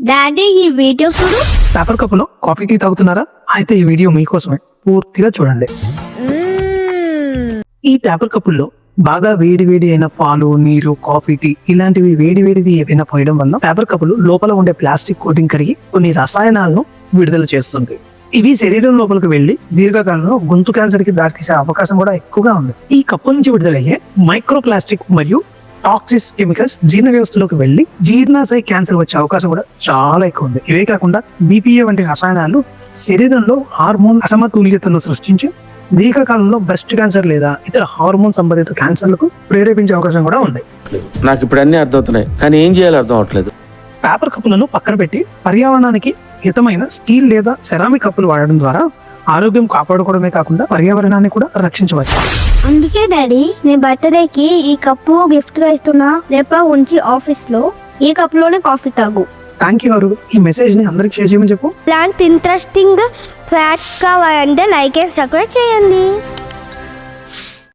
Daddy ఈ video చూడు. Paper కప్పులో కాఫీ టీ తాగుతున్నారా? అయితే ఈ వీడియో మీకోసమే, పూర్తిగా చూడండి. ఈ పేపర్ కప్పుల్లో బాగా వేడి అయిన పాలు, నీరు, కాఫీ, టీ ఇలాంటివి వేడిది ఏవైనా పోయడం వల్ల పేపర్ కప్పులు లోపల ఉండే ప్లాస్టిక్ కోటింగ్ కరిగి కొన్ని రసాయనాలను విడుదల చేస్తుంది. ఇవి శరీరం లోపలికి వెళ్లి దీర్ఘకాలంలో గొంతు క్యాన్సర్ కి దారితీసే అవకాశం కూడా ఎక్కువగా ఉంది. ఈ కప్పు నుంచి విడుదలయ్యే మైక్రో ప్లాస్టిక్ మరియు టాక్సిస్ కెమికల్స్ జీర్ణ వ్యవస్థలోకి వెళ్లి జీర్ణాశయ క్యాన్సర్ వచ్చే అవకాశం కూడా చాలా ఎక్కువ ఉంది. ఇవే కాకుండా BPA వంటి రసాయనాలు శరీరంలో హార్మోన్ అసమతుల్యతను సృష్టించి దీర్ఘకాలంలో బ్రెస్ట్ క్యాన్సర్ లేదా ఇతర హార్మోన్ సంబంధిత క్యాన్సర్లకు ప్రేరేపించే అవకాశం కూడా ఉంది. నాకు ఇప్పుడు అన్ని అర్థమవుతున్నాయి, కానీ ఏం చేయాలో అర్థం అవట్లేదు. పేపర్ కప్పులను పక్కన పెట్టి పర్యావరణానికి హితమైన స్టీల్ లేదా సెరామిక్ కప్పులు వాడడం ద్వారా ఆరోగ్యం కాపాడుకోవడమే కాకుండా పర్యావరణాన్ని కూడా రక్షించవచ్చు. అందుకే డాడీ నీ బర్త్డేకి ఈ కప్పు గిఫ్ట్ గా ఇస్తున్నా. రేప ఉంచి ఆఫీస్ లో ఈ కప్పులోనే కాఫీ తాగు. థ్యాంక్ యూ అరుగు. ఈ మెసేజ్ ని అందరికి షేర్ చేయమని చెప్పు. ఇలాంటి ఇంట్రెస్టింగ్ ఫ్యాక్ట్స్ కావాలంటే లైక్ అండ్ సబ్స్క్రైబ్ చేయండి.